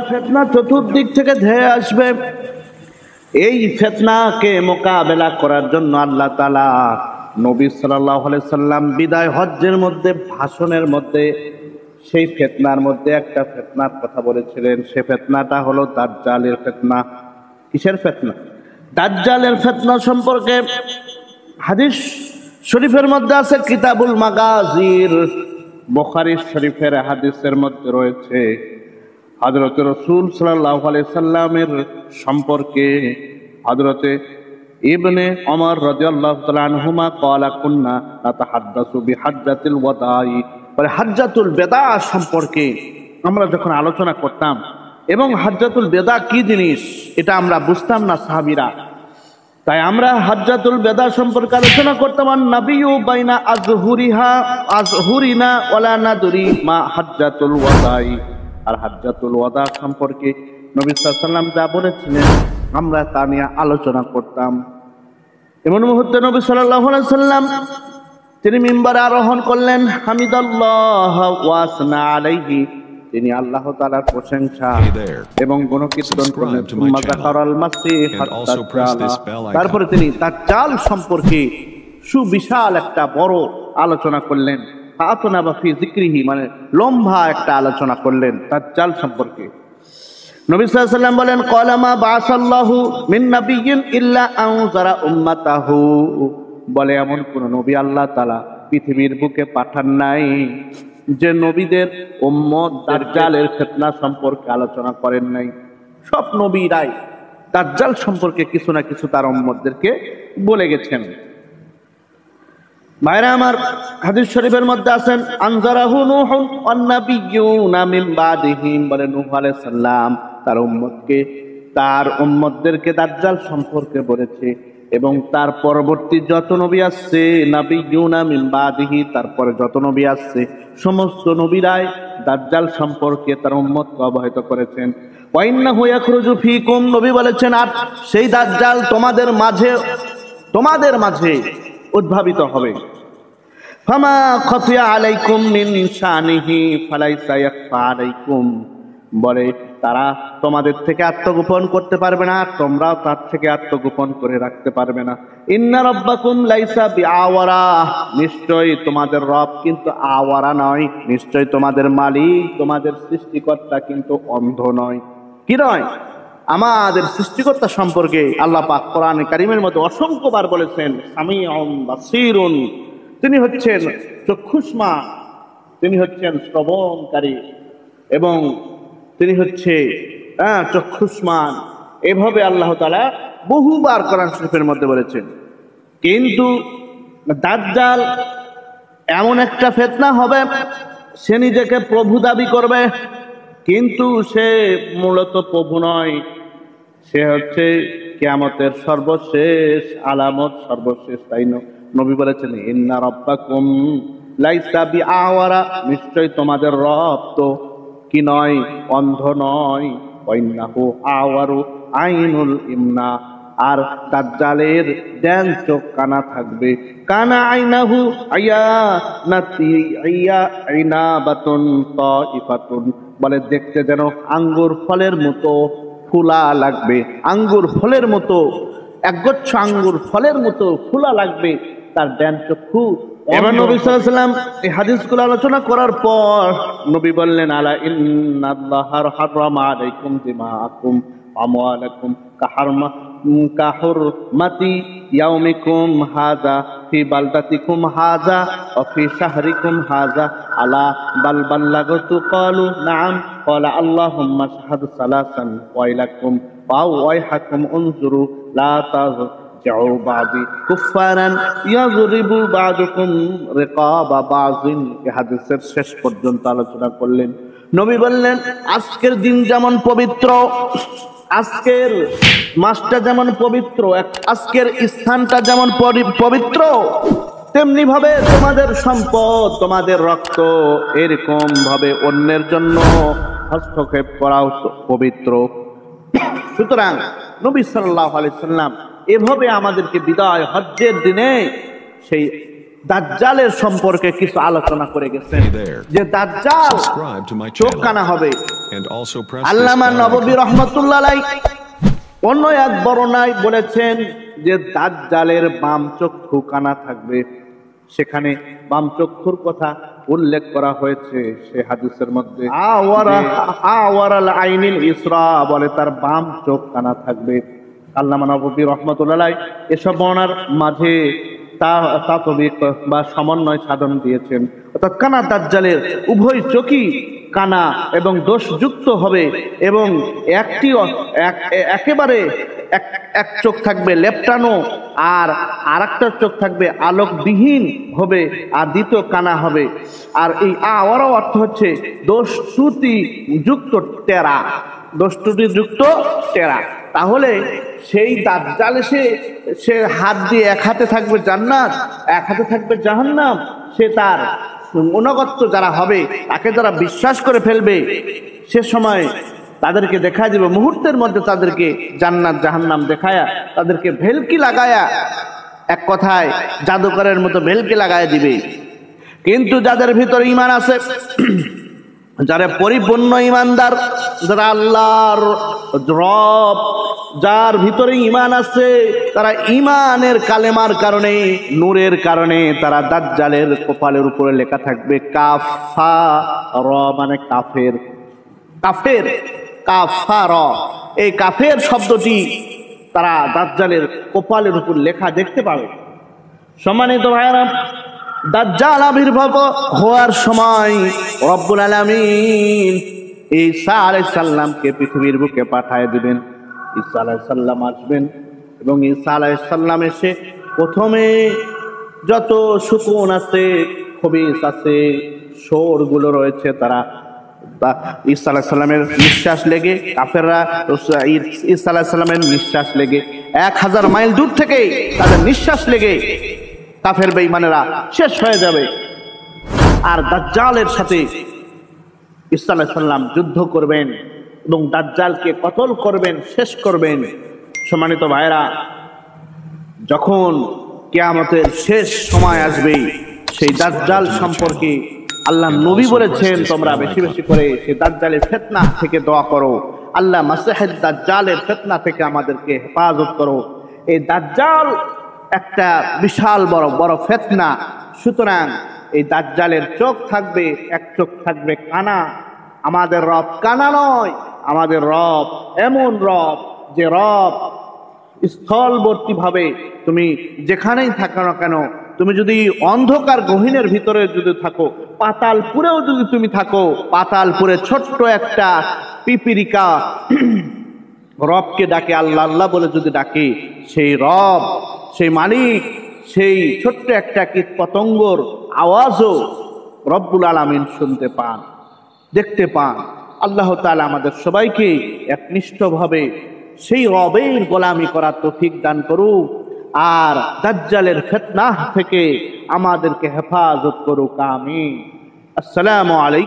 ফিতনা চতুর্দিক থেকে ধেয়ে আসবে। এই ফিতনাকে মোকাবেলা করার জন্য আল্লাহ তাআলা নবী সাল্লাল্লাহু আলাইহি সাল্লাম বিদায় হজ্জের মধ্যে ভাষণের মধ্যে সেই ফিতনার মধ্যে একটা ফিতনার কথা বলেছিলেন। সে ফিতনাটা হলো দাজ্জালের ফিতনা। কিসের ফিতনা? দাজ্জালের ফিতনা সম্পর্কে হাদিস শরীফের মধ্যে আছে কিতাবুল মাগাজির, বুখারী শরীফের হাদিসের মধ্যে রয়েছে হযরত রাসূল সাল্লাল্লাহু আলাইহি সাল্লামের সম্পর্কে হযরতে ইবনে ওমর রাদিয়াল্লাহু তাআলা আনহুমা ক্বালা কুননা নাতাহাদ্দাসু বিহাজ্জাতিল ওয়াদাই, বলে হাজ্জাতুল বেদা সম্পর্কে আমরা যখন আলোচনা করতাম এবং হাজ্জাতুল বেদা কি জিনিস এটা আমরা বুঝতাম না সাহাবীরা, তাই আমরা হাজ্জাতুল বেদা সম্পর্কে আলোচনা করতাম। নবিয়্যু বাইনা আজহুরিনা ওয়ালা নাদরি মা হাজ্জাতুল ওয়াদাই। আর হাজ্জাতুল ওয়াদা সম্পর্কে নবী সাল্লাল্লাহু আলাইহি ওয়াসাল্লাম যা বলেছিলেন আমরা তা নিয়ে আলোচনা করতাম। এমন মুহূর্তে নবী সাল্লাল্লাহু আলাইহি ওয়াসাল্লাম তিনি মিম্বারে আরোহণ করলেন। হামিদাল্লাহ ওয়া আসনা আলাইহি, তিনি আল্লাহ তাআলার প্রশংসা এবং গুণকীর্তন করলেন। সুম্মা যাকারাল মাসিহাত দাজ্জাল, তারপরে তিনি দাজ্জাল সম্পর্কে সুবিশাল একটা বড় আলোচনা করলেন। ফাতনা বা ফি যিকরিহি, মানে লম্বা একটা আলোচনা করলেন দাজ্জাল সম্পর্কে। নবী সাল্লাল্লাহু আলাইহি ওয়াসাল্লাম বলেন ক্বালা মা বাআসাল্লাহু মিন নাবিয়্যিন ইল্লা আনযারা উম্মাতাহু, বলে এমন কোন নবী আল্লাহ তাআলা পৃথিবীর বুকে পাঠান নাই যে নবীদের উম্মত দাজ্জালের ফিতনা সম্পর্কে আলোচনা করেন নাই। সব নবীরাই দাজ্জাল সম্পর্কে কিছু না কিছু তার উম্মতদেরকে বলে গেছেন। ভাইরা আমার, হাদিস শরীফের মধ্যে আছেন আনজারাহু নূহুন ওয়ান নাবিয়্যুনা মিন বাদিহি, বলে নূহ আলাইহিস সালাম তার উম্মতদেরকে দাজ্জাল সম্পর্কে বলেছে এবং তার পরবর্তী যত নবী আসছে নাবিয়্যুনা মিন বাদিহি, তারপরে যত নবী আসছে সমস্ত নবীরাই দাজ্জাল সম্পর্কে তার উম্মতকে অবহিত করেছেন। ওয়া ইন্নাহু ইয়াখরুজু ফীকুম, নবী বলেছেন আর সেই দাজ্জাল তোমাদের মাঝে উদ্ভাবিত হবে। ফামা খাফিয়া আলাইকুম মিন শানিহি ফালাইসা ইয়াখফা আলাইকুম, বলে তারা তোমাদের থেকে আত্মগোপন করতে পারবে না, তোমরাও তার থেকে আত্মগোপন করে রাখতে পারবে না। ইন্না রাব্বাকুম লাইসা বিআওয়ারা, নিশ্চয়ই তোমাদের রব কিন্তু আওয়ারা নয়, নিশ্চয়ই তোমাদের মালিক তোমাদের সৃষ্টিকর্তা কিন্তু অন্ধ নয়। কি নয়? আমাদের সৃষ্টিকর্তা সম্পর্কে আল্লাহ পাক কোরআনে কারীমের মধ্যে অসংখ্যবার বলেছেন সামিউন বাসীরুন, তিনি হচ্ছেন চক্ষুষ্মান, তিনি হচ্ছেন শ্রবণকারী এবং তিনি হচ্ছে চক্ষুষ্মান। এভাবে আল্লাহ তাআলা বহুবার কোরআন শরীফের মধ্যে বলেছেন। কিন্তু দাজ্জাল এমন একটা ফিতনা হবে, সে নিজেকে প্রভু দাবি করবে কিন্তু সে মূলত প্রভু নয়, সে হচ্ছে কিয়ামতের সর্বশেষ আলামত, সর্বশেষ তাই নবী বলেছেন ইন্না রাব্বাকুম লাইসা বিআওয়ারা, নিশ্চয় তোমাদের রব তো কি নয়, অন্ধ নয়। ওয়াইন্নাহু আওয়ারু আইনুল ইমনা, আর দাজ্জালের ডান চোখ কানা থাকবে। কানা আইনাহু আইনাবাতুন তাইফাতুন, বলে দেখতে যেন আঙ্গুর ফলের মতো ফুলা লাগবে, আঙ্গুর ফলের মতো একগুচ্ছ আঙ্গুর ফলের মতো ফুলা লাগবে তার ডান চক্ষু। এবার নবী সাল্লাল্লাহু আলাইহি ওয়াসাল্লাম এই হাদিসগুলো আলোচনা করার পর নবী বললেন আলা ইন্নাল্লাহা হারামা আলাইকুম দিমাআকুম আমওয়ালাকুম কাহুরমাতি ইয়াউমিকুম হাযা ফি বালদাতিকুম হাযা ওয়া ফি শাহরিকুম হাযা আলা বাল বাল্লাগতু ক্বালু নাআম ক্বালা আল্লাহুম্মা শাহাদ সালাসান ওয়াইলাকুম ওয়াইহাকুম উনজুরু লা তারজিউ বাদি কুফারান ইয়াযরিবু বাদুকুম রিকাবা বাযিন। এই হাদিসের শেষ পর্যন্ত আলোচনা করলেন। নবী বললেন আজকের দিন যেমন পবিত্র, আজকের মাসটা যেমন পবিত্র, আজকের স্থানটা যেমন পবিত্র, তেমনি ভাবে তোমাদের সম্পদ, তোমাদের রক্ত এরকম ভাবে অন্যের জন্য হস্তক্ষেপ করাও পবিত্র। সুতরাং নবী সাল্লাল্লাহু আলাইহি সাল্লাম এভাবে আমাদেরকে বিদায় হজ্জের দিনে সেই দাজ্জালের সম্পর্কে কিছু আলোচনা করে গেছেন যে দাজ্জাল চোখ কানা হবে। আল্লামা নববী রাহমাতুল্লাহ আলাইহি অন্য এক বর্ণনায় বলেছেন যে দাজ্জালের বাম চক্ষু কানা থাকবে। সেখানে বাম চক্ষুর কথা উল্লেখ করা হয়েছে সে হাদিসের মধ্যে আওয়ারাল আইনিল ইসরা বলে তার বাম চোখ কানা থাকবে। আল্লামা নববী রাহমাতুল্লাহ আলাইহি এসব বর্ণনার মাঝে তাতবিক বা সমন্বয় সাধন দিয়েছেন, অর্থাৎ কানা দাজ্জালের উভয় চোখই কানা এবং দোষযুক্ত হবে এবং একেবারে এক চোখ থাকবে লেপটানো আর আরেকটা চোখ থাকবে আলোকবিহীন হবে আর দ্বিতীয় কানা হবে। আর এই আওয়ারা অর্থ হচ্ছে দোষত্রুটি যুক্ত টেরা, দোষত্রুটি যুক্ত টেরা। তাহলে সেই দাজ্জাল সে হাত দিয়ে এক হাতে থাকবে জান্নাত, এক হাতে থাকবে জাহান্নাম। সে তার অনুগত যারা হবে, তাকে যারা বিশ্বাস করে ফেলবে, সে সময় তাদেরকে দেখা দিবে মুহূর্তের মধ্যে, তাদেরকে জান্নাত জাহান্নাম দেখায়া তাদেরকে ভেলকি লাগায়া, এক কথায় জাদুকরের মতো ভেলকি লাগায়া দিবে। কিন্তু যাদের ভিতরে ঈমান আছে, যারা পরিপূর্ণ ঈমানদার, যারা আল্লাহর রব, যার ভিতরে ঈমান আছে, তারা ঈমানের কালেমার কারণে, নূরের কারণে তারা দাজ্জালের কপালের উপরে লেখা থাকবে কাফার, মানে কাফের। কাফের, কাফার, এই কাফের শব্দটি তারা দাজ্জালের কপালের উপর লেখা দেখতে পাবে। সম্মানিত ভাইরা, দাজ্জাল আবির্ভাব হওয়ার সময় রব্বুল আলামিন ঈসা আলাইহিস সালামকে পৃথিবীর বুকে পাঠিয়ে দিবেন। ঈসা আলাইহিস সালাম আসবেন এবং ঈসা আলাইহিস সালাম এসে প্রথমে যত সুকুন আছে, খবিস আছে, শোরগুলো রয়েছে, তারা ঈসা আলাইহিস সালামের নিঃশ্বাস লেগে, কাফেররা ঈসা আলাইহিস সালামের নিঃশ্বাস লেগে 1000 মাইল দূর থেকে তাদের নিঃশ্বাস লেগে কাফের বেঈমানেরা শেষ হয়ে যাবে। আর দাজ্জালের সাথে ঈসা আলাইহিস সালাম যুদ্ধ করবেন এবং দাজ্জালকে কতল করবেন, শেষ করবেন। সম্মানিত ভাইরা, যখন কিয়ামতের শেষ সময় আসবে, সেই দাজ্জাল সম্পর্কে আল্লাহ নবী বলেছেন, তোমরা বেশি বেশি করে সেই দাজ্জালের ফিতনা থেকে দোয়া করো, আল্লাহ মাসিহুদ দাজ্জালের ফিতনা থেকে আমাদেরকে হেফাজত করো। এই দাজ্জাল একটা বিশাল বড় বড় ফিতনা। সুতরাং এই দাজ্জালের চোখ থাকবে, এক চোখ থাকবে কানা। আমাদের রব কানা নয়, আমাদের রব এমন রব যে রব স্থলবর্তী ভাবে তুমি যেখানেই থাকো না কেন, তুমি যদি অন্ধকার গহীনের ভিতরে যদি থাকো, পাতালপুরেও যদি তুমি থাকো, পাতালপুরে ছোট্ট একটা পিপিলিকা রবকে ডাকে, আল্লাহ আল্লাহ বলে যদি ডাকে, সেই রব, সেই মালিক, সেই ছোট্ট একটা কীট পতঙ্গর আওয়াজও রব্বুল আলামিন শুনতে পান, দেখতে পান। আল্লাহ তাআলা আমাদের সবাইকে একনিষ্ঠভাবে সেই রবের গোলামি করার তৌফিক দান করুক, আর দাজ্জালের ফিতনা থেকে আমাদেরকে হেফাজত করুক। আমিন। আসসালামু আলাইকুম।